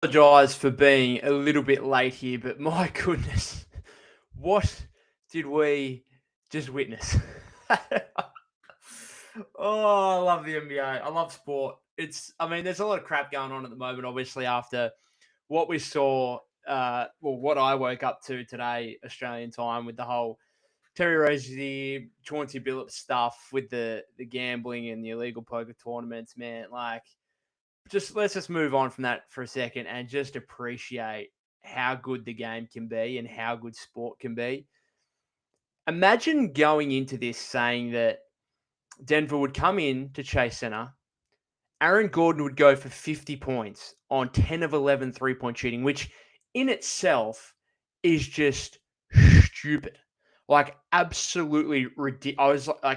apologize for being a little bit late here, but my goodness, what did we just witness? Oh, I love the NBA. I love sport. There's a lot of crap going on at the moment, obviously, after what we saw, what I woke up to today, Australian time, with the whole Terry Rozier, Chauncey Billups stuff with the gambling and the illegal poker tournaments, man. Like, let's just move on from that for a second and just appreciate how good the game can be and how good sport can be. Imagine going into this saying that Denver would come in to Chase Center. Aaron Gordon would go for 50 points on 10 of 11 3-point shooting, which in itself is just stupid. Like, absolutely ridiculous. I was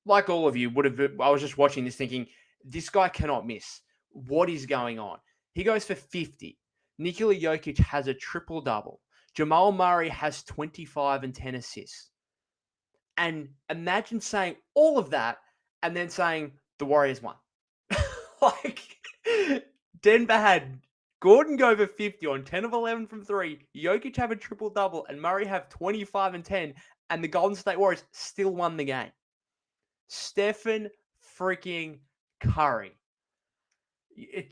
like all of you would have, I was just watching this thinking, this guy cannot miss. What is going on? He goes for 50. Nikola Jokic has a triple-double. Jamal Murray has 25 and 10 assists. And imagine saying all of that and then saying the Warriors won. Like, Denver had Gordon go for 50 on 10 of 11 from 3, Jokic have a triple-double, and Murray have 25 and 10, and the Golden State Warriors still won the game. Stephen freaking Curry.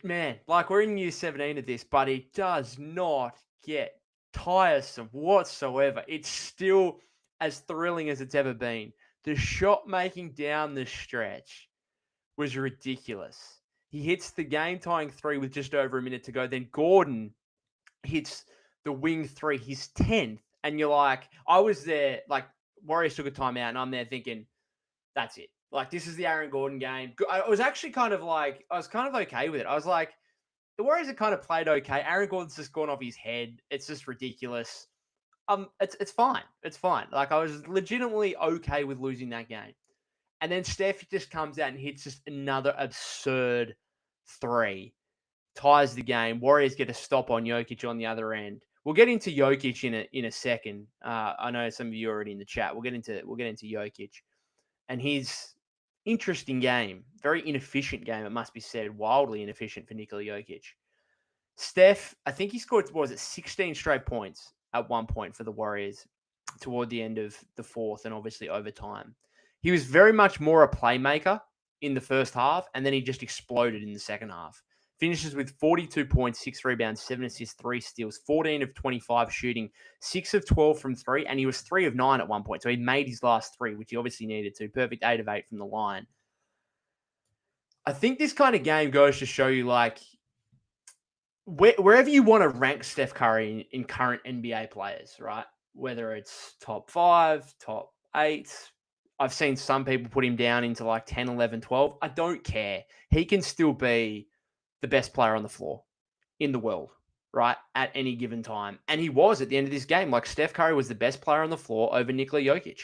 We're in year 17 of this, but it does not get tiresome whatsoever. It's still as thrilling as it's ever been. The shot making down the stretch was ridiculous. He hits the game-tying 3 with just over a minute to go. Then Gordon hits the wing 3, his 10th. And you're like, I was there, like, Warriors took a timeout, and I'm there thinking, that's it. Like, this is the Aaron Gordon game. I was actually kind of okay with it. I was like, the Warriors have kind of played okay. Aaron Gordon's just gone off his head. It's just ridiculous. It's fine. It's fine. Like, I was legitimately okay with losing that game. And then Steph just comes out and hits just another absurd 3. Ties the game. Warriors get a stop on Jokic on the other end. We'll get into Jokic in a second. I know some of you are already in the chat. We'll get into Jokic and his interesting game. Very inefficient game, it must be said. Wildly inefficient for Nikola Jokic. Steph, I think he scored, 16 straight points at one point for the Warriors toward the end of the fourth and obviously overtime. He was very much more a playmaker in the first half, and then he just exploded in the second half. Finishes with 42 points, 6 rebounds, 7 assists, 3 steals, 14 of 25 shooting, 6 of 12 from 3, and he was 3 of 9 at one point. So he made his last 3, which he obviously needed to. Perfect 8 of 8 from the line. I think this kind of game goes to show you, like, wherever you want to rank Steph Curry in current NBA players, right? Whether it's top 5, top 8, I've seen some people put him down into like 10, 11, 12. I don't care. He can still be the best player on the floor in the world, right? At any given time. And he was at the end of this game. Like, Steph Curry was the best player on the floor over Nikola Jokic.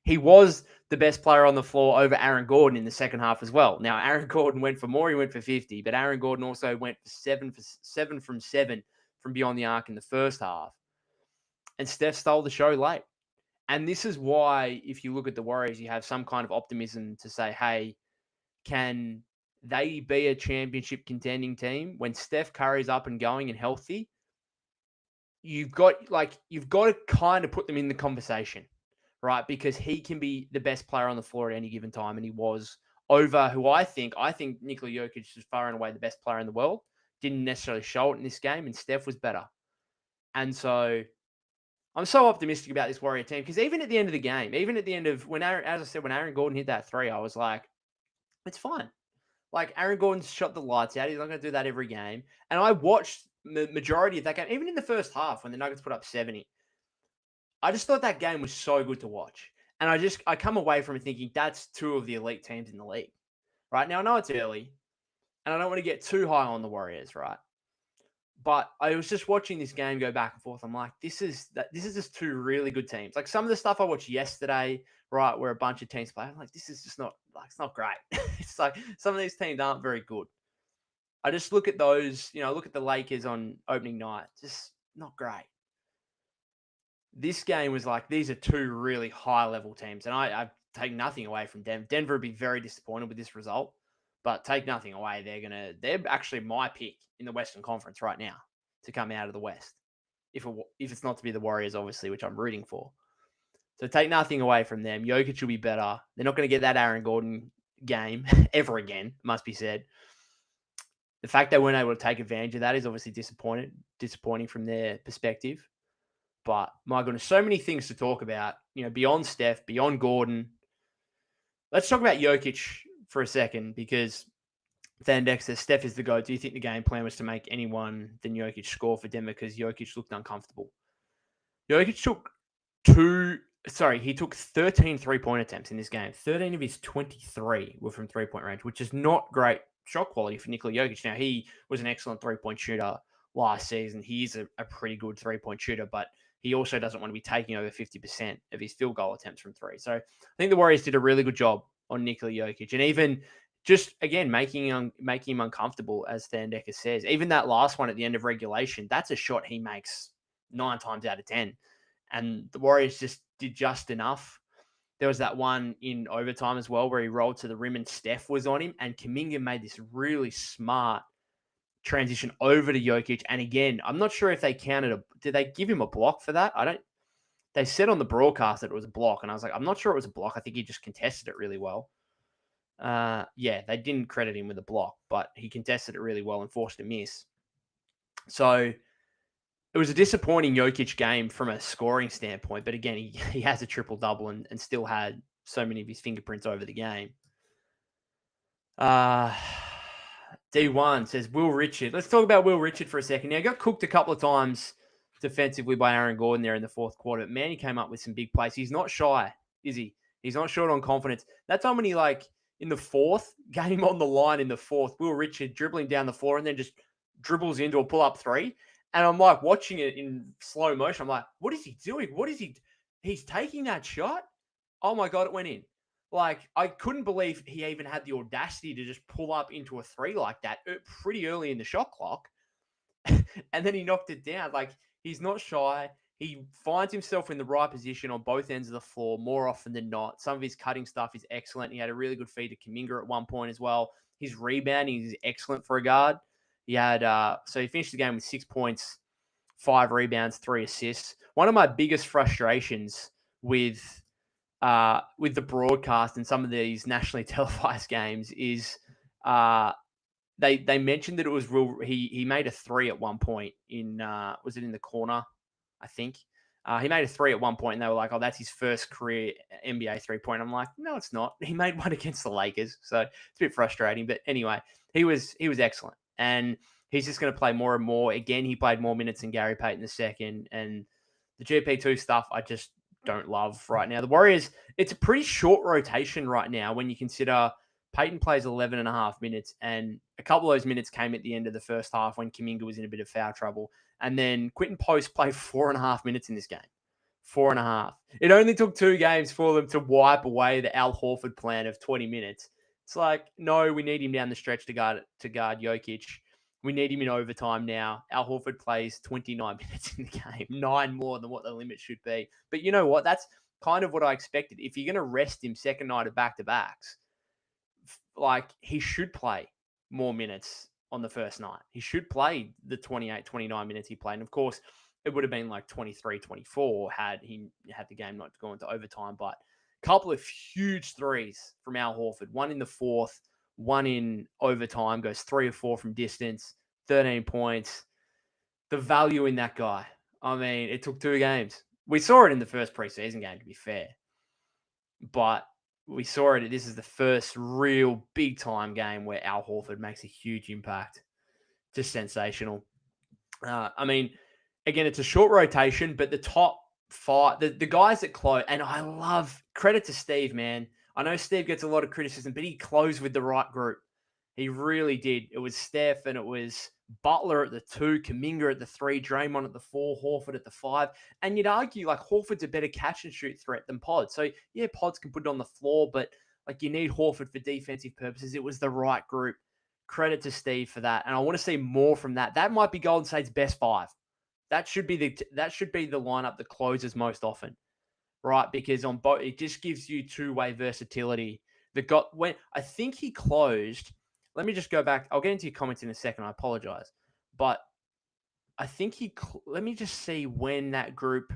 He was the best player on the floor over Aaron Gordon in the second half as well. Now, Aaron Gordon went for more. He went for 50. But Aaron Gordon also went for 7 from 7 from beyond the arc in the first half. And Steph stole the show late. And this is why, if you look at the Warriors, you have some kind of optimism to say, hey, can they be a championship contending team? When Steph Curry's up and going and healthy, you've got to kind of put them in the conversation, right? Because he can be the best player on the floor at any given time. And he was over who I think Nikola Jokic is far and away the best player in the world. Didn't necessarily show it in this game, and Steph was better. And so I'm so optimistic about this Warrior team, because even at the end of the game, even at the end of when Aaron Gordon hit that 3, I was like, it's fine. Like, Aaron Gordon shot the lights out. He's not going to do that every game. And I watched the majority of that game, even in the first half when the Nuggets put up 70. I just thought that game was so good to watch. And I come away from it thinking that's 2 of the elite teams in the league. Right? Now, I know it's early, and I don't want to get too high on the Warriors, right? But I was just watching this game go back and forth. I'm like, this is just 2 really good teams. Like, some of the stuff I watched yesterday, right, where a bunch of teams play, I'm like, this is just not, like, it's not great. It's like some of these teams aren't very good. I just look at those, look at the Lakers on opening night, just not great. This game was like, these are 2 really high level teams, and I take nothing away from Denver. Denver would be very disappointed with this result. But take nothing away. They're actually my pick in the Western Conference right now to come out of the West. If it's not to be the Warriors, obviously, which I'm rooting for. So take nothing away from them. Jokic will be better. They're not going to get that Aaron Gordon game ever again, must be said. The fact they weren't able to take advantage of that is obviously disappointing from their perspective. But my goodness, so many things to talk about, beyond Steph, beyond Gordon. Let's talk about Jokic for a second, because Thandex says Steph is the GOAT. Do you think the game plan was to make anyone than Jokic score for Denver because Jokic looked uncomfortable? Jokic took 13 3-point attempts in this game. 13 of his 23 were from three-point range, which is not great shot quality for Nikola Jokic. Now, he was an excellent three-point shooter last season. He is a pretty good three-point shooter, but he also doesn't want to be taking over 50% of his field goal attempts from three. So I think the Warriors did a really good job on Nikola Jokic. And even just, again, making him uncomfortable, as Thandecker says. Even that last one at the end of regulation, that's a shot he makes 9 times out of 10. And the Warriors just did just enough. There was that one in overtime as well where he rolled to the rim and Steph was on him, and Kaminga made this really smart transition over to Jokic. And again, I'm not sure if they did they give him a block for that? They said on the broadcast that it was a block, and I was like, I'm not sure it was a block. I think he just contested it really well. They didn't credit him with a block, but he contested it really well and forced a miss. So it was a disappointing Jokic game from a scoring standpoint, but again, he has a triple-double and still had so many of his fingerprints over the game. D1 says Will Richard. Let's talk about Will Richard for a second. Now, he got cooked a couple of times defensively by Aaron Gordon there in the fourth quarter. But man, he came up with some big plays. He's not shy, is he? He's not short on confidence. That time when he, in the fourth, game on the line in the fourth, Will Richard dribbling down the floor and then just dribbles into a pull-up three. And I'm watching it in slow motion. I'm like, what is he doing? He's taking that shot? Oh my God, it went in. I couldn't believe he even had the audacity to just pull up into a three like that pretty early in the shot clock. And then he knocked it down. He's not shy. He finds himself in the right position on both ends of the floor more often than not. Some of his cutting stuff is excellent. He had a really good feed to Kaminga at one point as well. His rebounding is excellent for a guard. He had so he finished the game with 6 points, 5 rebounds, 3 assists. One of my biggest frustrations with the broadcast and some of these nationally televised games is they mentioned that it was he made a 3 at one point in was it in the corner, I think. He made a 3 at one point, and they were like, oh, that's his first career NBA 3-point. I'm like, no, it's not. He made one against the Lakers, so it's a bit frustrating. But anyway, he was excellent, and he's just going to play more and more. Again, he played more minutes than Gary Payton II, and the GP2 stuff I just don't love right now. The Warriors, it's a pretty short rotation right now when you consider Payton plays 11 and a half minutes, and a couple of those minutes came at the end of the first half when Kaminga was in a bit of foul trouble. And then Quentin Post played 4.5 minutes in this game. 4.5. It only took 2 games for them to wipe away the Al Horford plan of 20 minutes. It's no, we need him down the stretch to guard Jokic. We need him in overtime now. Al Horford plays 29 minutes in the game, 9 more than what the limit should be. But you know what? That's kind of what I expected. If you're going to rest him second night of back-to-backs, he should play more minutes on the first night. He should play the 28, 29 minutes he played. And of course, it would have been 23, 24 had he had the game not gone into overtime. But a couple of huge threes from Al Horford. One in the fourth, one in overtime, goes 3 or 4 from distance, 13 points. The value in that guy. I mean, it took 2 games. We saw it in the first preseason game, to be fair. But we saw it. This is the first real big-time game where Al Horford makes a huge impact. Just sensational. I mean, again, it's a short rotation, but the top 5, the guys that close, and I love, credit to Steve, man. I know Steve gets a lot of criticism, but he closed with the right group. He really did. It was Steph, and it was Butler at the 2, Kaminga at the 3, Draymond at the 4, Horford at the 5. And you'd argue Horford's a better catch-and-shoot threat than Pods. So, yeah, Pods can put it on the floor, but you need Horford for defensive purposes. It was the right group. Credit to Steve for that. And I want to see more from that. That might be Golden State's best 5. That should be the lineup that closes most often, right? Because on both, it just gives you two-way versatility. I think he closed let me just go back. I'll get into your comments in a second. I apologize. But I think let me just see when that group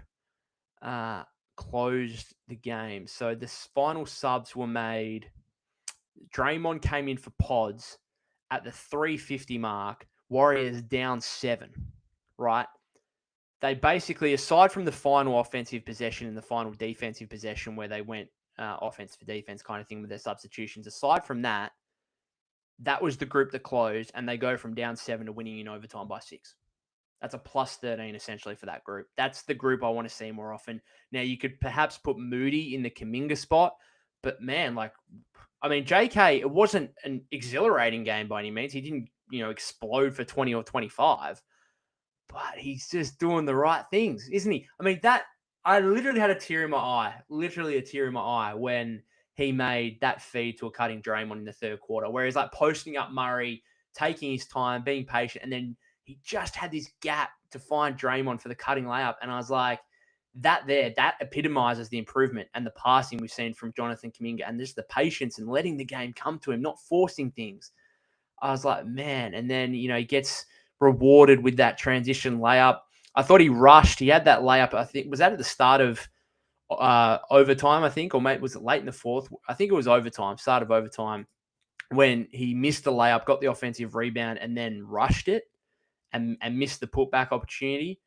closed the game. So the final subs were made. Draymond came in for pods at the 350 mark. Warriors down 7, right? They basically, aside from the final offensive possession and the final defensive possession where they went offense for defense kind of thing with their substitutions, aside from that, that was the group that closed, and they go from down 7 to winning in overtime by 6. That's a plus 13 essentially for that group. That's the group I want to see more often. Now, you could perhaps put Moody in the Kaminga spot, but man, JK, it wasn't an exhilarating game by any means. He didn't, explode for 20 or 25, but he's just doing the right things, isn't he? I literally had a tear in my eye, when he made that feed to a cutting Draymond in the third quarter, where he's like posting up Murray, taking his time, being patient, and then he just had this gap to find Draymond for the cutting layup. And I was like, that epitomizes the improvement and the passing we've seen from Jonathan Kaminga, and just the patience and letting the game come to him, not forcing things. I was like, man. And then, he gets rewarded with that transition layup. I thought he rushed. He had that layup, I think, was that at the start of overtime, I think, or maybe was it late in the fourth? I think it was overtime, start of overtime, when he missed the layup, got the offensive rebound, and then rushed it and missed the putback opportunity.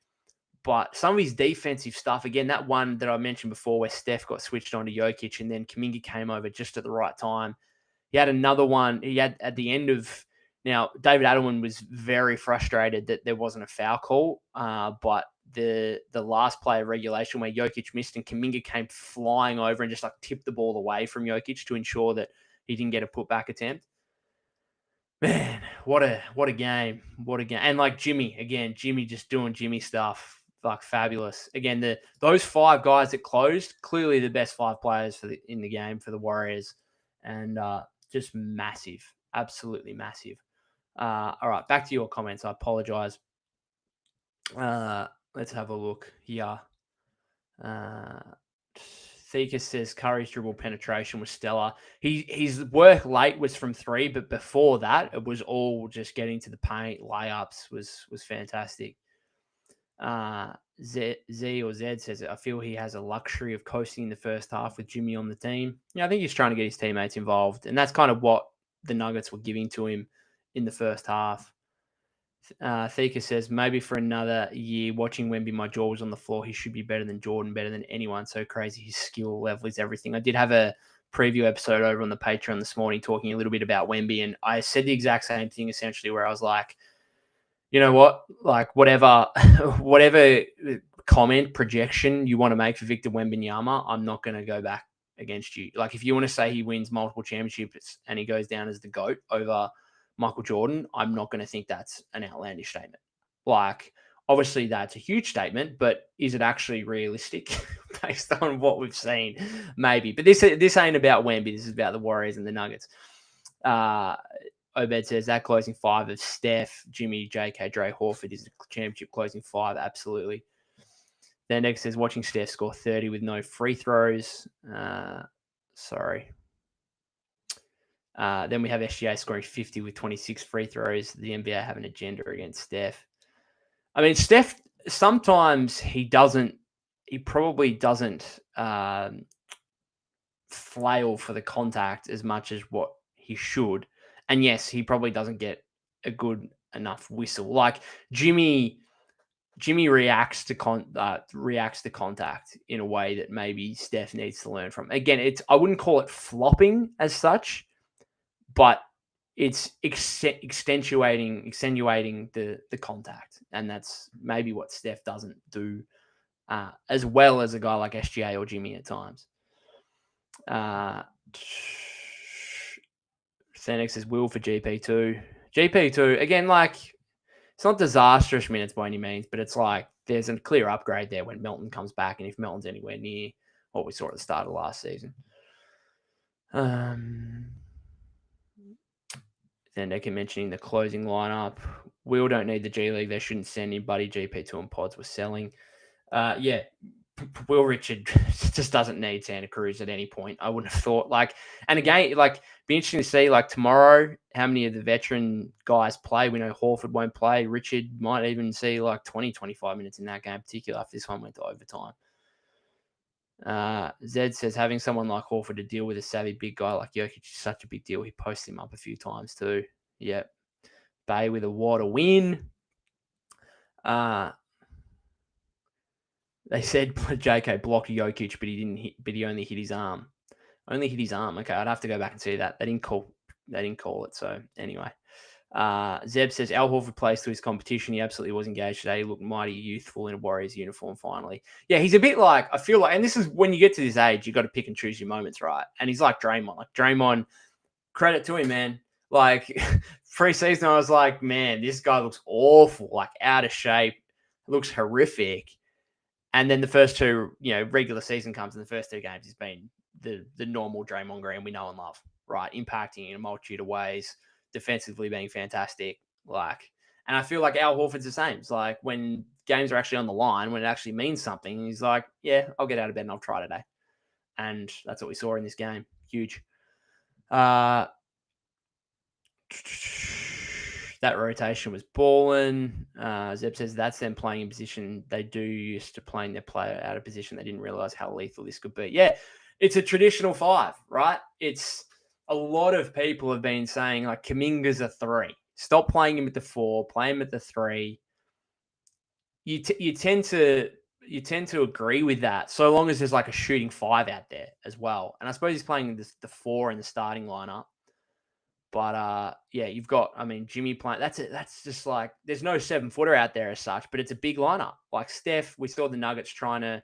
But some of his defensive stuff, again, that one that I mentioned before where Steph got switched on to Jokic and then Kaminga came over just at the right time. He had another one. He had at the end of... Now, David Adelman was very frustrated that there wasn't a foul call, but the last play of regulation where Jokic missed and Kaminga came flying over and just tipped the ball away from Jokic to ensure that he didn't get a putback attempt. Man, what a game. What a game. And Jimmy just doing Jimmy stuff. Fabulous. Again, those 5 guys that closed, clearly the best 5 players in the game for the Warriors. And just massive. Absolutely massive. All right, back to your comments. I apologize. Let's have a look here. Theka says Curry's dribble penetration was stellar. His work late was from 3, but before that, it was all just getting to the paint. Layups was fantastic. Z says, I feel he has a luxury of coasting in the first half with Jimmy on the team. Yeah, I think he's trying to get his teammates involved, and that's kind of what the Nuggets were giving to him in the first half. Theka says, maybe for another year, watching Wemby, my jaw was on the floor. He should be better than Jordan, better than anyone. So crazy. His skill level is everything. I did have a preview episode over on the Patreon this morning talking a little bit about Wemby, and I said the exact same thing essentially, where I was like, you know what? Whatever comment, projection you want to make for Victor Wembanyama, I'm not going to go back against you. If you want to say he wins multiple championships and he goes down as the GOAT over Michael Jordan, I'm not going to think that's an outlandish statement. Obviously that's a huge statement, but is it actually realistic based on what we've seen? Maybe. But this ain't about Wemby. This is about the Warriors and the Nuggets. Obed says that closing 5 of Steph, Jimmy, JK, Dre, Horford is the championship closing 5. Absolutely. Then next says watching Steph score 30 with no free throws. Sorry. Then we have SGA scoring 50 with 26 free throws. The NBA have an agenda against Steph. Steph, sometimes he probably doesn't flail for the contact as much as what he should. And yes, he probably doesn't get a good enough whistle. Jimmy reacts to contact in a way that maybe Steph needs to learn from. Again, I wouldn't call it flopping as such, but it's extenuating the contact, and that's maybe what Steph doesn't do as well as a guy like SGA or Jimmy at times. Senex says Will for GP2. GP2, again, it's not disastrous minutes by any means, but it's there's a clear upgrade there when Melton comes back, and if Melton's anywhere near what we saw at the start of last season. Then they can mentioning the closing lineup. Will don't need the G League. They shouldn't send him, buddy. GP2 and pods were selling. Yeah, Will Richard just doesn't need Santa Cruz at any point. I wouldn't have thought. And again, be interesting to see tomorrow how many of the veteran guys play. We know Horford won't play. Richard might even see 20, 25 minutes in that game in particular if this one went to overtime. Zed says having someone like Horford to deal with a savvy big guy like Jokic is such a big deal. He posts him up a few times too. Yep. Bay with a water win. They said JK blocked Jokic, but he didn't hit. But he only hit his arm. Only hit his arm. Okay, I'd have to go back and see that. They didn't call it. So anyway, Zeb says Al Horford plays to his competition. He absolutely was engaged today. He looked mighty youthful in a Warriors uniform. Finally, yeah, he's a bit I feel like, and this is when you get to this age, you got to pick and choose your moments, right? And he's like Draymond. Draymond, credit to him, man. Pre-season, I was like, man, this guy looks awful, out of shape, looks horrific. And then the first two, regular season comes, and the first two games has been the normal Draymond Green we know and love, right? Impacting in a multitude of ways, defensively being fantastic. And I feel like Al Horford's the same. It's when games are actually on the line, when it actually means something, he's like, yeah, I'll get out of bed and I'll try today. And that's what we saw in this game. Huge. That rotation was balling. Zeb says that's them playing in position they do used to playing their player out of position. They didn't realize how lethal this could be. Yeah, it's a traditional five, right? It's a lot of people have been saying Kaminga's a 3. Stop playing him at the 4, play him at the 3. You tend to agree with that, so long as there's a shooting 5 out there as well. And I suppose he's playing the 4 in the starting lineup. But yeah, you've got, Jimmy playing. That's it. That's just there's no 7-footer out there as such, but it's a big lineup. Steph, we saw the Nuggets trying to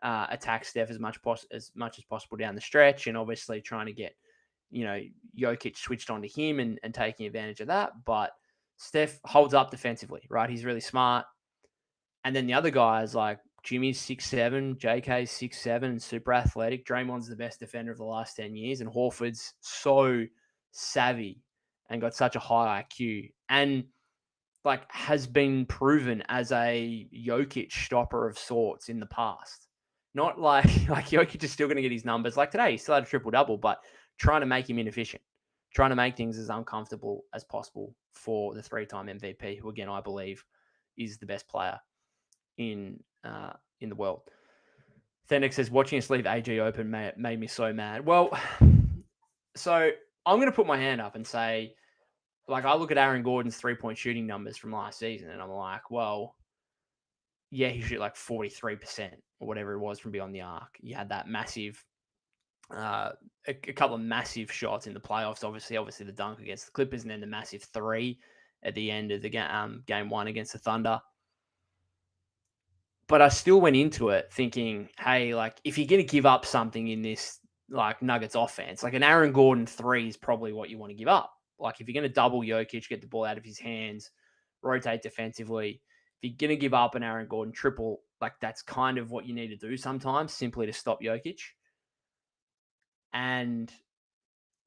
attack Steph as much as possible down the stretch, and obviously trying to get Jokic switched onto him and taking advantage of that. But Steph holds up defensively, right? He's really smart. And then the other guys Jimmy's 6'7", JK's 6'7", and super athletic. Draymond's the best defender of the last 10 years, and Horford's so savvy and got such a high IQ and has been proven as a Jokic stopper of sorts in the past. Not Jokic is still going to get his numbers. Today, he still had a triple-double, but trying to make him inefficient, trying to make things as uncomfortable as possible for the 3-time MVP, who again I believe is the best player in the world. Fenix says watching us leave AG open made me so mad. Well, so I'm going to put my hand up and say, I look at Aaron Gordon's 3-point shooting numbers from last season, and I'm like, well, yeah, he shoot 43% or whatever it was from beyond the arc. You had that massive, a couple of massive shots in the playoffs. Obviously the dunk against the Clippers, and then the massive 3 at the end of the game 1 against the Thunder. But I still went into it thinking, hey, if you're going to give up something in this Nuggets offense, an Aaron Gordon 3 is probably what you want to give up. If you're going to double Jokic, get the ball out of his hands, rotate defensively, if you're going to give up an Aaron Gordon triple, that's kind of what you need to do sometimes, simply to stop Jokic. And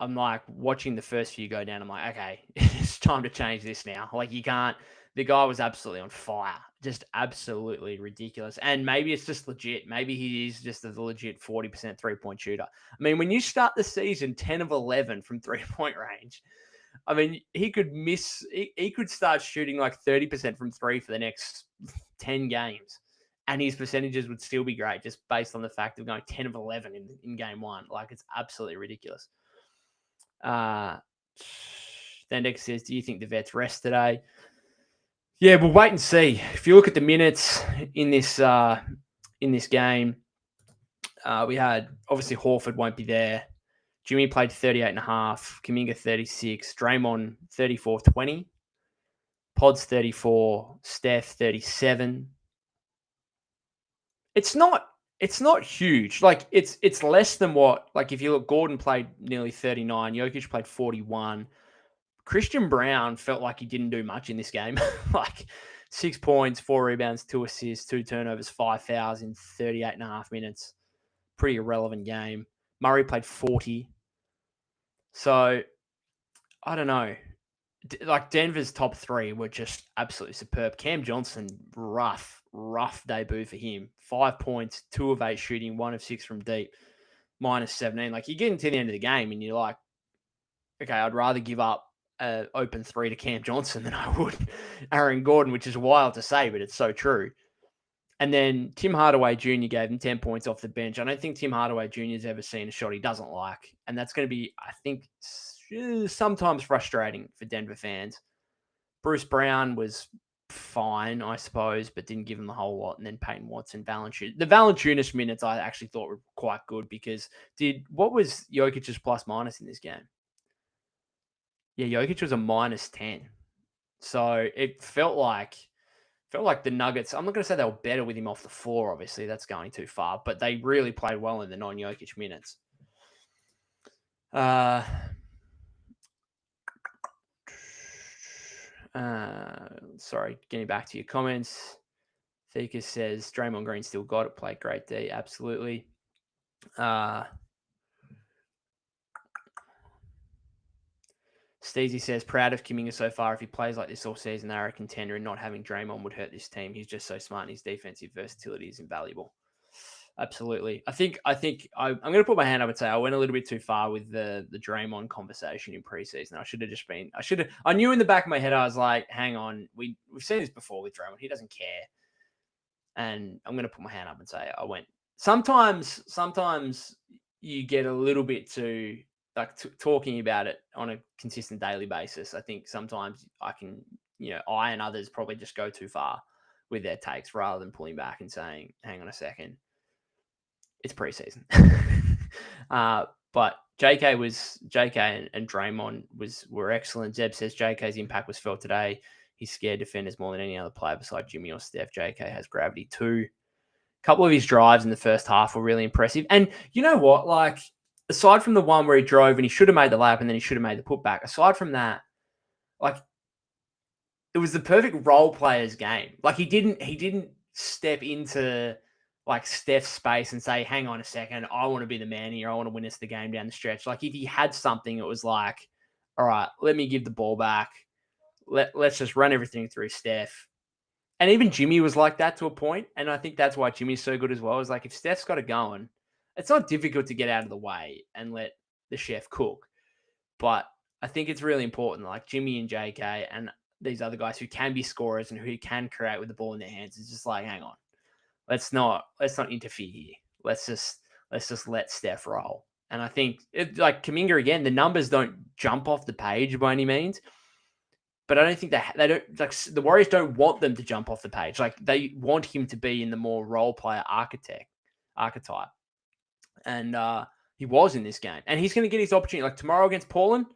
I'm watching the first few go down. I'm okay, it's time to change this now. You can't. The guy was absolutely on fire, just absolutely ridiculous. And maybe it's just legit. Maybe he is just a legit 40% 3-point shooter. When you start the season 10 of 11 from 3-point range, he could miss. He could start shooting 30% from 3 for the next 10 games, and his percentages would still be great, just based on the fact of going 10 of 11 in game 1. It's absolutely ridiculous. Then Dex says, "Do you think the vets rest today?" Yeah, we'll wait and see. If you look at the minutes in this game, we had obviously Horford won't be there. Jimmy played 38.5, Kaminga 36, Draymond 34-20, Pods 34, Steph 37. It's not huge. It's less than what, if you look, Gordon played nearly 39, Jokic played 41. Christian Brown felt like he didn't do much in this game. 6 points, 4 rebounds, 2 assists, 2 turnovers, 5 fouls in 38.5 minutes. Pretty irrelevant game. Murray played 40. So, I don't know. like Denver's top three were just absolutely superb. Cam Johnson, rough debut for him. 5 points, 2 of 8 shooting, 1 of 6 from deep, -17. Like, you're getting to the end of the game and you're like, okay, I'd rather give up an open 3 to Cam Johnson than I would Aaron Gordon, which is wild to say, but it's so true. And then Tim Hardaway Jr. gave him 10 points off the bench. I don't think Tim Hardaway Jr. has ever seen a shot he doesn't like. And that's going to be, I think, sometimes frustrating for Denver fans. Bruce Brown was fine, I suppose, but didn't give him a whole lot. And then Peyton Watson, Valanciunas. The Valanciunas minutes I actually thought were quite good because what was Jokic's plus minus in this game? Yeah, Jokic was a -10. So it felt like the Nuggets, I'm not going to say they were better with him off the floor, obviously. That's going too far. But they really played well in the non-Jokic minutes. Sorry, getting back to your comments. Theka says, Draymond Green still got it. Played great D. Absolutely. Steezy says, proud of Kaminga so far. If he plays like this all season, they're a contender, and not having Draymond would hurt this team. He's just so smart, and his defensive versatility is invaluable. Absolutely. I think I'm going to put my hand up and say I went a little bit too far with the Draymond conversation in preseason. I knew in the back of my head, I was like, hang on, we've seen this before with Draymond. He doesn't care. And I'm going to put my hand up and say I went. Sometimes you get a little bit too, like, talking about it on a consistent daily basis. I think sometimes I and others probably just go too far with their takes rather than pulling back and saying, hang on a second, it's preseason. But JK and Draymond were excellent. Zeb says JK's impact was felt today. He's scared defenders more than any other player beside Jimmy or Steph. JK has gravity too. A couple of his drives in the first half were really impressive. And you know what? Like, aside from the one where he drove and he should have made the layup and then he should have made the putback, aside from that, like, it was the perfect role player's game. Like, he didn't step into like Steph's space and say, hang on a second, I want to be the man here. I want to win us the game down the stretch. Like, if he had something, it was like, all right, let me give the ball back. Let's just run everything through Steph. And even Jimmy was like that to a point. And I think that's why Jimmy's so good as well. Is like, if Steph's got it going, it's not difficult to get out of the way and let the chef cook. But I think it's really important, like Jimmy and JK and these other guys who can be scorers and who can create with the ball in their hands. It's just like, hang on, let's not interfere here. Let's just let Steph roll. And I think like Kaminga again, the numbers don't jump off the page by any means. But I don't think they don't, like, the Warriors don't want them to jump off the page. Like, they want him to be in the more role player archetype. And he was in this game. And he's going to get his opportunity. Like, tomorrow against Portland,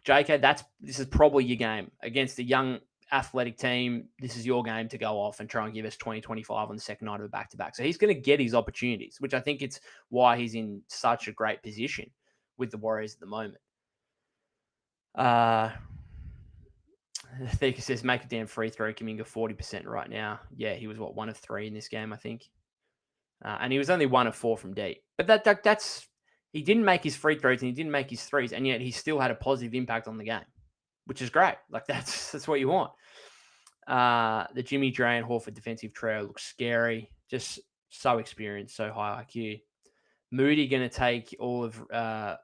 JK, this is probably your game. Against a young athletic team, this is your game to go off and try and give us 20, 25 on the second night of a back-to-back. So he's going to get his opportunities, which I think it's why he's in such a great position with the Warriors at the moment. Theka says, make a damn free throw. Kaminga 40% right now. Yeah, he was 1 of 3 in this game, I think. And he was only 1 of 4 from deep. But that's he didn't make his free throws and he didn't make his threes, and yet he still had a positive impact on the game, which is great. Like, that's what you want. The Jimmy Dre and Horford defensive trio looks scary. Just so experienced, so high IQ. Moody going to take all the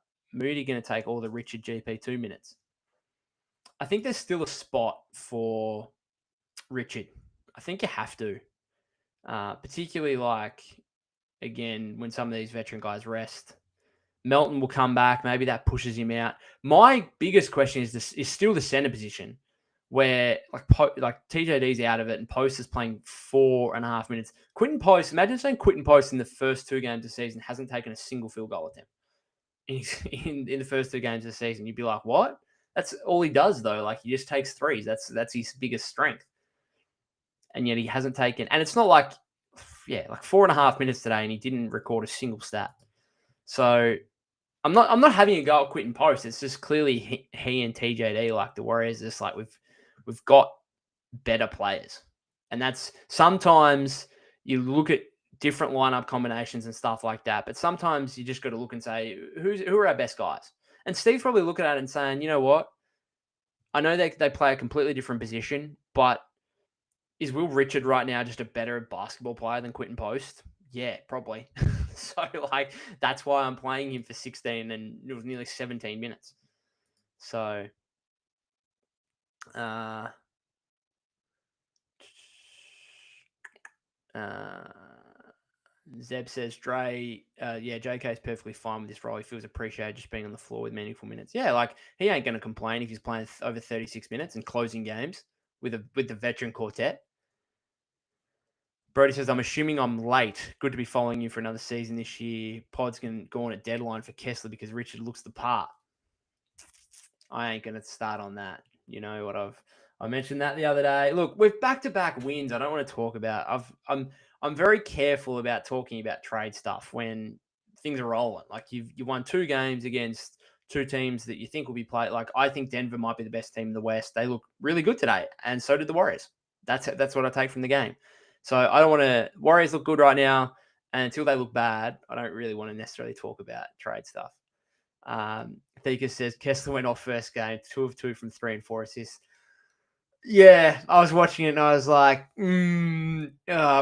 Richard GP2 minutes. I think there's still a spot for Richard. I think you have to. Particularly, like, again, when some of these veteran guys rest. Melton will come back. Maybe that pushes him out. My biggest question is still the center position, where like TJD's out of it and Post is playing 4.5 minutes. Quentin Post, imagine saying Quentin Post in the first 2 games of the season hasn't taken a single field goal attempt in the first 2 games of the season. You'd be like, what? That's all he does, though. Like, he just takes threes. That's his biggest strength. And yet he hasn't taken, and it's not like 4.5 minutes today, and he didn't record a single stat. So I'm not having a go at Quentin Post. It's just clearly he and TJD, like, the Warriors, just like we've got better players, and that's sometimes you look at different lineup combinations and stuff like that. But sometimes you just got to look and say who are our best guys. And Steve's probably looking at it and saying, you know what? I know they play a completely different position, but is Will Richard right now just a better basketball player than Quinton Post? Yeah, probably. So, like, that's why I'm playing him for 16 and it was nearly 17 minutes. So, uh, Zeb says, Dre, yeah, JK is perfectly fine with this role. He feels appreciated just being on the floor with meaningful minutes. Yeah, like, he ain't going to complain if he's playing over 36 minutes and closing games with the veteran quartet. Brody says, I'm assuming I'm late. Good to be following you for another season this year. Pod's going to go on a deadline for Kessler because Richard looks the part. I ain't going to start on that. You know what I mentioned that the other day. Look, with back-to-back wins, I don't want to talk about. I'm very careful about talking about trade stuff when things are rolling. Like you won 2 games against 2 teams that you think will be played. Like I think Denver might be the best team in the West. They look really good today, and so did the Warriors. That's what I take from the game. So I don't want to. Warriors look good right now, and until they look bad, I don't really want to necessarily talk about trade stuff. Thika says Kessler went off first game, 2 of 2 from 3 and 4 assists. Yeah, I was watching it and I was like, it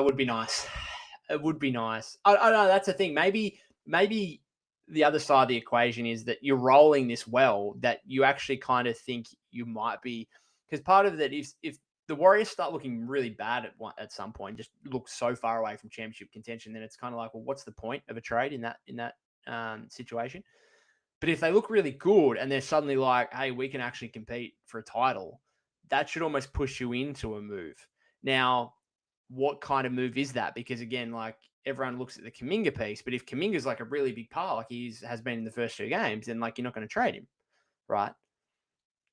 would be nice. It would be nice. I don't know. That's the thing. Maybe the other side of the equation is that you're rolling this well that you actually kind of think you might be, because part of that is if the Warriors start looking really bad at some point, just look so far away from championship contention, then it's kind of like, well, what's the point of a trade in that situation? But if they look really good and they're suddenly like, hey, we can actually compete for a title, that should almost push you into a move. Now, what kind of move is that? Because again, like everyone looks at the Kaminga piece, but if Kaminga's like a really big part, like has been in the first 2 games, then like you're not going to trade him, right?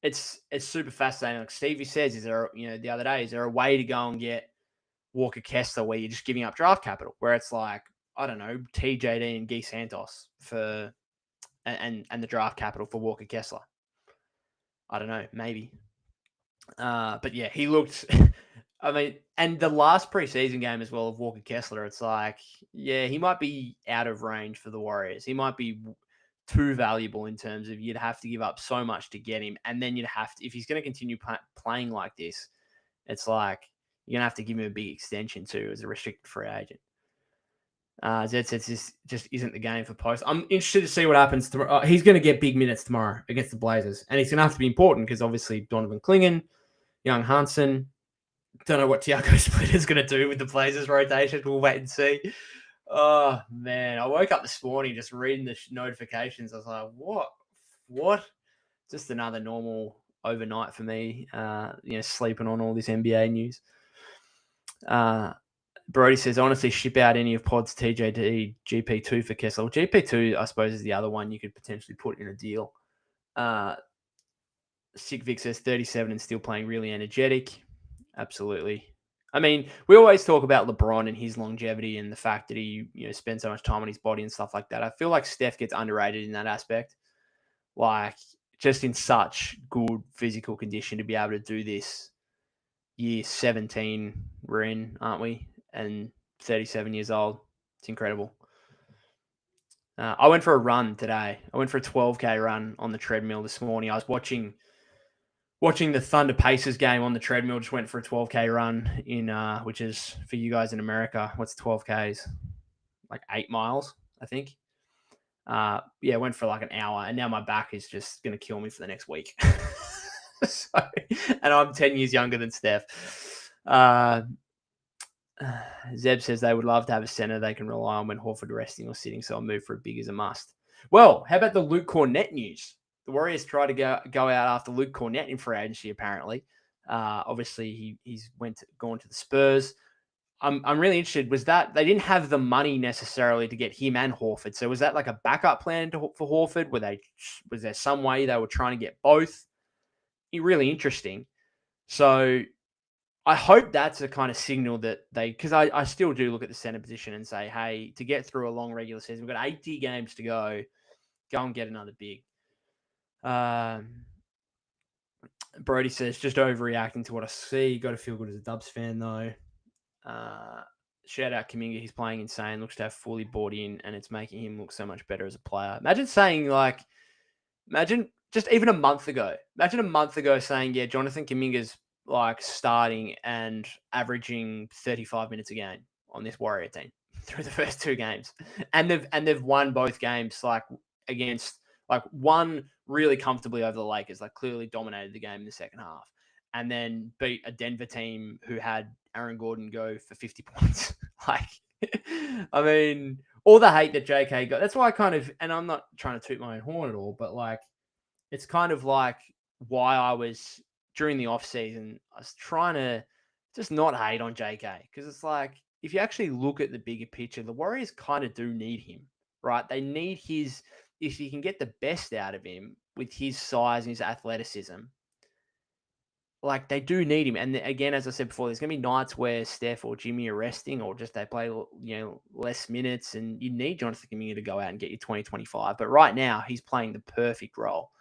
It's super fascinating. Like Stevie says, is there, the other day, is there a way to go and get Walker Kessler where you're just giving up draft capital, where it's like, I don't know, TJD and Guy Santos for and the draft capital for Walker Kessler? I don't know, maybe. But yeah, he looked. I mean, and the last preseason game as well of Walker Kessler, it's like, yeah, he might be out of range for the Warriors. He might be too valuable in terms of you'd have to give up so much to get him, and then you'd have to, if he's going to continue playing like this, it's like you're gonna have to give him a big extension too as a restricted free agent. Zed says this just isn't the game for Post. I'm interested to see what happens tomorrow. He's going to get big minutes tomorrow against the Blazers, and he's going to have to be important because obviously Donovan Clingan, Young Hansen. Don't know what Tiago Splitter is going to do with the Blazers rotation. We'll wait and see. Oh man, I woke up this morning just reading the notifications. I was like, what? Just another normal overnight for me. Sleeping on all this NBA news. Brody says, honestly, ship out any of Pod's TJD GP2 for Kessler. Well, GP2, I suppose, is the other one you could potentially put in a deal. Sick Vic says 37 and still playing really energetic. Absolutely. I mean, we always talk about LeBron and his longevity and the fact that he spends so much time on his body and stuff like that. I feel like Steph gets underrated in that aspect. Like, just in such good physical condition to be able to do this. Year 17 we're in, aren't we? And 37 years old. It's incredible. I went for a run today. I went for a 12K run on the treadmill this morning. I was watching the Thunder Pacers game on the treadmill. Just went for a 12K run in, which is for you guys in America. What's 12Ks? Like 8 miles, I think. Went for like an hour, and now my back is just going to kill me for the next week. And I'm 10 years younger than Steph. Zeb says they would love to have a center they can rely on when Horford resting or sitting, so I'll move for a big as a must. Well, how about the Luke Cornett news? The Warriors try to go out after Luke Cornett in free agency, apparently. Obviously, he's gone to the Spurs. I'm really interested. Was that they didn't have the money necessarily to get him and Horford? So was that like a backup plan for Horford? Was there some way they were trying to get both? Really interesting. So I hope that's a kind of signal that because I still do look at the center position and say, hey, to get through a long regular season, we've got 80 games to go and get another big. Brody says, just overreacting to what I see. Got to feel good as a Dubs fan, though. Shout out Kaminga. He's playing insane. Looks to have fully bought in, and it's making him look so much better as a player. Imagine just even a month ago. Imagine a month ago saying, yeah, Jonathan Kaminga's like starting and averaging 35 minutes a game on this Warrior team through the first two games. And they've won both games like against like one really comfortably over the Lakers, like clearly dominated the game in the second half. And then beat a Denver team who had Aaron Gordon go for 50 points. Like, I mean, all the hate that JK got. That's why I kind of, and I'm not trying to toot my own horn at all, but like, it's kind of like why I was during the off season, I was trying to just not hate on JK because it's like if you actually look at the bigger picture, the Warriors kind of do need him, right? They need his if you can get the best out of him with his size and his athleticism. Like they do need him, and again, as I said before, there's gonna be nights where Steph or Jimmy are resting, or just they play less minutes, and you need Jonathan Kaminga to go out and get you 20-25. But right now, he's playing the perfect role.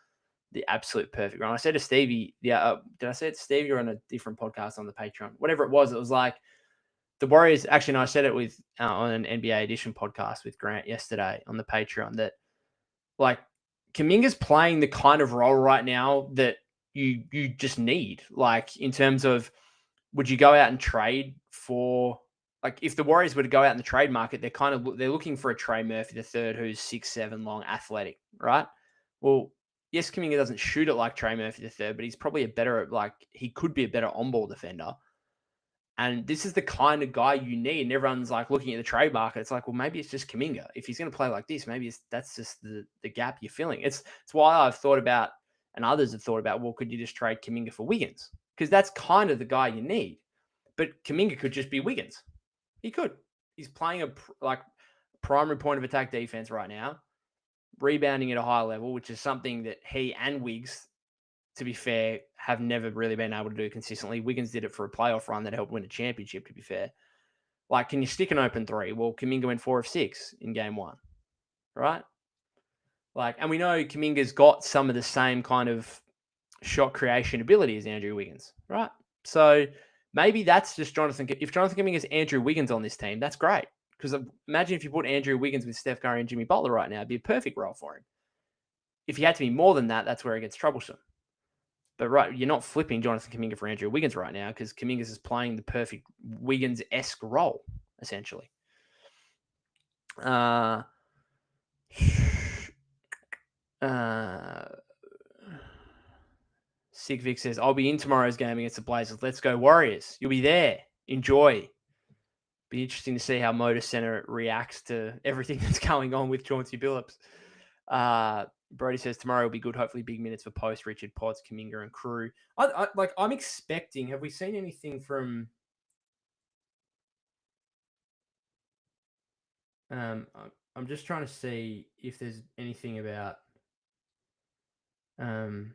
The absolute perfect run. I said to Stevie, did I say it to Stevie or on a different podcast on the Patreon? Whatever it was like the Warriors. Actually, no, I said it with on an NBA Edition podcast with Grant yesterday on the Patreon that like Kaminga's playing the kind of role right now that you just need. Like in terms of, would you go out and trade for? Like if the Warriors were to go out in the trade market, they're looking for a Trey Murphy the third who's 6'7" long, athletic, right? Well, yes, Kaminga doesn't shoot it like Trey Murphy the third, but he's probably he could be a better on-ball defender. And this is the kind of guy you need. And everyone's like looking at the trade market. It's like, well, maybe it's just Kaminga. If he's going to play like this, maybe that's just the gap you're filling. It's why I've thought about, and others have thought about, well, could you just trade Kaminga for Wiggins? Because that's kind of the guy you need. But Kaminga could just be Wiggins. He could. He's playing a primary point of attack defense right now, rebounding at a high level, which is something that he and Wiggs, to be fair, have never really been able to do consistently. Wiggins did it for a playoff run that helped win a championship, to be fair. Like, can you stick an open three? Well, Kaminga went 4 of 6 in game one, right? Like, and we know Kaminga's got some of the same kind of shot creation ability as Andrew Wiggins, right? So maybe that's just Jonathan. If Jonathan Kaminga's Andrew Wiggins on this team, that's great. Because imagine if you put Andrew Wiggins with Steph Curry and Jimmy Butler right now, it'd be a perfect role for him. If he had to be more than that, that's where it gets troublesome. But right, you're not flipping Jonathan Kaminga for Andrew Wiggins right now because Kaminga is playing the perfect Wiggins-esque role, essentially. Sig Vic says, I'll be in tomorrow's game against the Blazers. Let's go Warriors. You'll be there. Enjoy. Be interesting to see how Motor Center reacts to everything that's going on with Chauncey Billups. Brody says tomorrow will be good. Hopefully big minutes for Post, Richard, Potts, Kaminga, and crew. I'm expecting, have we seen anything from I'm just trying to see if there's anything about I'm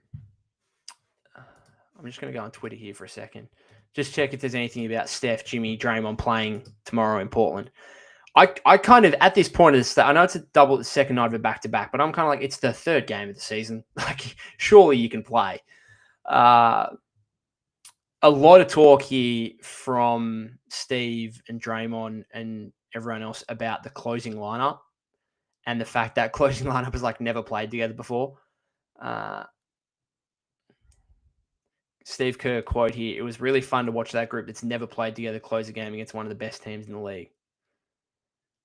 just going to go on Twitter here for a second. Just check if there's anything about Steph, Jimmy, Draymond playing tomorrow in Portland. I kind of, at this point of the I know it's the second night of a back-to-back, but I'm kind of like, it's the third game of the season. Like, surely you can play. A lot of talk here from Steve and Draymond and everyone else about the closing lineup and the fact that closing lineup has like never played together before. Steve Kerr quote here, it was really fun to watch that group that's never played together close a game against one of the best teams in the league.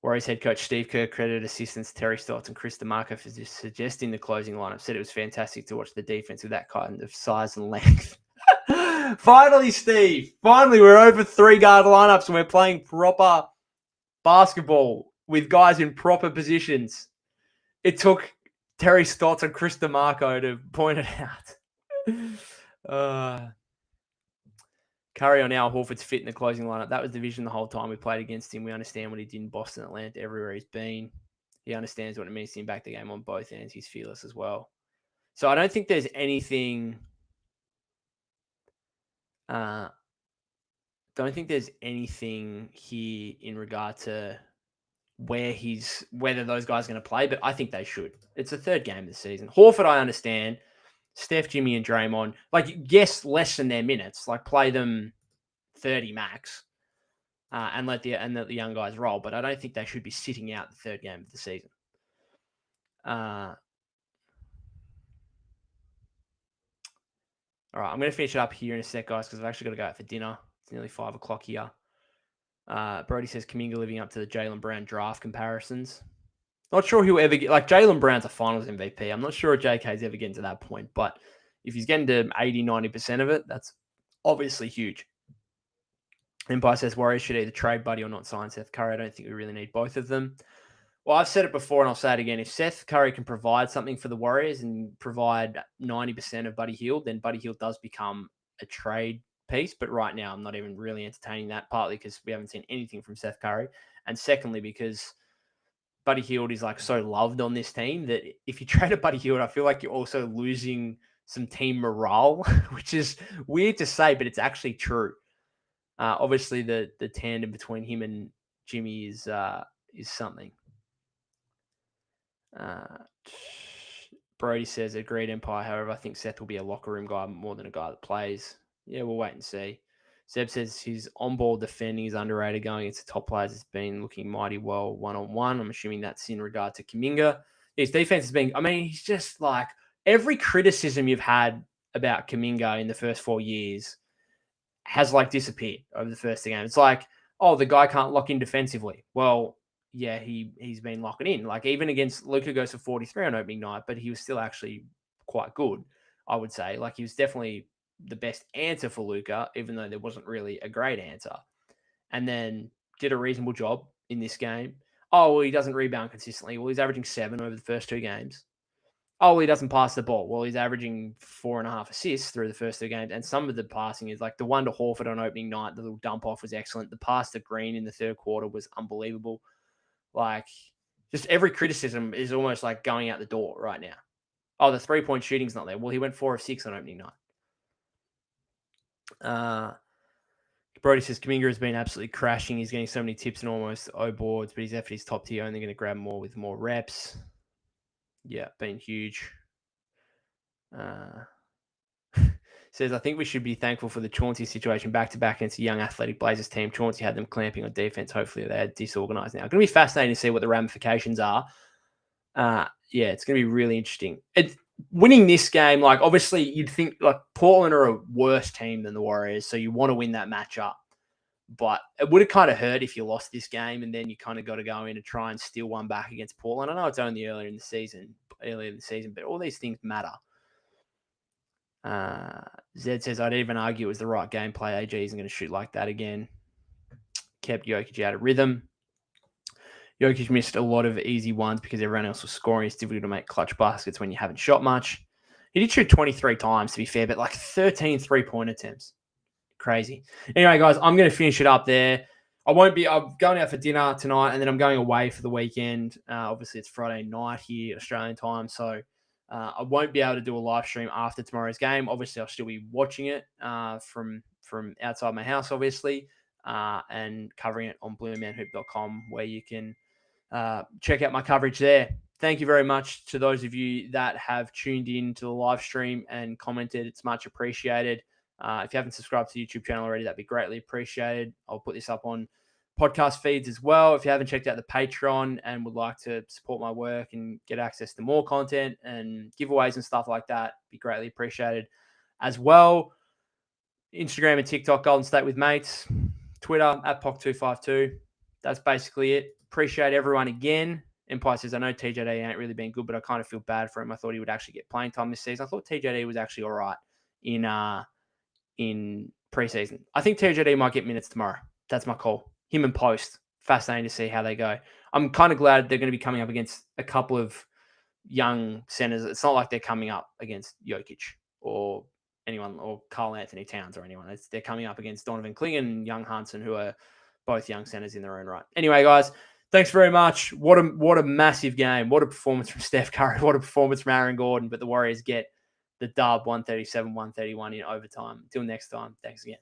Warriors head coach Steve Kerr credited assistants Terry Stotts and Chris DeMarco for just suggesting the closing lineup. Said it was fantastic to watch the defense with that kind of size and length. Finally, Steve. Finally, we're over 3-guard lineups and we're playing proper basketball with guys in proper positions. It took Terry Stotts and Chris DeMarco to point it out. Curry on Al Horford's fit in the closing lineup. That was the vision the whole time we played against him. We understand what he did in Boston, Atlanta, everywhere he's been. He understands what it means to impact the game on both ends. He's fearless as well. So I don't think there's anything. Don't think there's anything here in regard to whether those guys are going to play, but I think they should. It's the third game of the season. Horford, I understand. Steph, Jimmy, and Draymond, like, yes, less than their minutes, like play them 30 max, and let the young guys roll. But I don't think they should be sitting out the third game of the season. All right, I'm going to finish it up here in a sec, guys, because I've actually got to go out for dinner. It's nearly 5 o'clock here. Brody says Kaminga living up to the Jaylen Brown draft comparisons. Not sure he'll ever get... Like, Jaylen Brown's a finals MVP. I'm not sure if JK's ever getting to that point, but if he's getting to 80, 90% of it, that's obviously huge. Empire says Warriors should either trade Buddy or not sign Seth Curry. I don't think we really need both of them. Well, I've said it before and I'll say it again. If Seth Curry can provide something for the Warriors and provide 90% of Buddy Hield, then Buddy Hield does become a trade piece. But right now, I'm not even really entertaining that, partly because we haven't seen anything from Seth Curry. And secondly, because Buddy Hield is like so loved on this team that if you trade a Buddy Hield, I feel like you're also losing some team morale, which is weird to say, but it's actually true. Obviously, the tandem between him and Jimmy is something. Brody says, agreed, Empire. However, I think Seth will be a locker room guy more than a guy that plays. Yeah, we'll wait and see. Zeb says his on-ball defending is underrated going into top players. It's been looking mighty well one-on-one. I'm assuming that's in regard to Kaminga. His defense has been, I mean, he's just like every criticism you've had about Kaminga in the first 4 years has like disappeared over the first game. It's like, oh, the guy can't lock in defensively. Well, yeah, he's been locking in. Like even against Luka goes for 43 on opening night, but he was still actually quite good, I would say. Like he was definitely the best answer for Luka, even though there wasn't really a great answer. And then did a reasonable job in this game. Oh, well, he doesn't rebound consistently. Well, he's averaging 7 over the first 2 games. Oh, well, he doesn't pass the ball. Well, he's averaging 4.5 assists through the first 2 games. And some of the passing is like the one to Horford on opening night, the little dump off was excellent. The pass to Green in the third quarter was unbelievable. Like, just every criticism is almost like going out the door right now. Oh, the 3-point shooting's not there. Well, he went 4 of 6 on opening night. Brody says Kaminga has been absolutely crashing. He's getting so many tips and almost O boards, but his effort is top tier. Only going to grab more with more reps. Yeah, been huge. Says, I think we should be thankful for the Chauncey situation back-to-back against a young athletic Blazers team. Chauncey had them clamping on defense. Hopefully they're disorganized now. It's going to be fascinating to see what the ramifications are. Yeah, it's going to be really interesting. Winning this game, like obviously you'd think like Portland are a worse team than the Warriors, so you want to win that matchup. But it would have kind of hurt if you lost this game and then you kind of got to go in and try and steal one back against Portland. I know it's only earlier in the season, but all these things matter. Zed says, I'd even argue it was the right gameplay. AG isn't going to shoot like that again. Kept Jokic out of rhythm. Jokic missed a lot of easy ones because everyone else was scoring. It's difficult to make clutch baskets when you haven't shot much. He did shoot 23 times, to be fair, but like 13 3-point attempts. Crazy. Anyway, guys, I'm going to finish it up there. I'm going out for dinner tonight, and then I'm going away for the weekend. Obviously, it's Friday night here, Australian time, so I won't be able to do a live stream after tomorrow's game. Obviously, I'll still be watching it from outside my house, obviously, and covering it on bluemanhoop.com, where you can check out my coverage there. Thank you very much to those of you that have tuned in to the live stream and commented. It's much appreciated. If you haven't subscribed to the YouTube channel already, that'd be greatly appreciated. I'll put this up on podcast feeds as well. If you haven't checked out the Patreon and would like to support my work and get access to more content and giveaways and stuff like that, be greatly appreciated as well. Instagram and TikTok, Golden State with Mates. Twitter, @POC252. That's basically it. Appreciate everyone again. Empire says, I know TJD ain't really been good, but I kind of feel bad for him. I thought he would actually get playing time this season. I thought TJD was actually all right in preseason. I think TJD might get minutes tomorrow. That's my call. Him and Post. Fascinating to see how they go. I'm kind of glad they're going to be coming up against a couple of young centers. It's not like they're coming up against Jokic or anyone or Karl Anthony Towns or anyone. They're coming up against Donovan Clingan and Young Hansen, who are both young centers in their own right. Anyway, guys, thanks very much. What a massive game. What a performance from Steph Curry. What a performance from Aaron Gordon. But the Warriors get the dub 137-131 in overtime. Until next time, thanks again.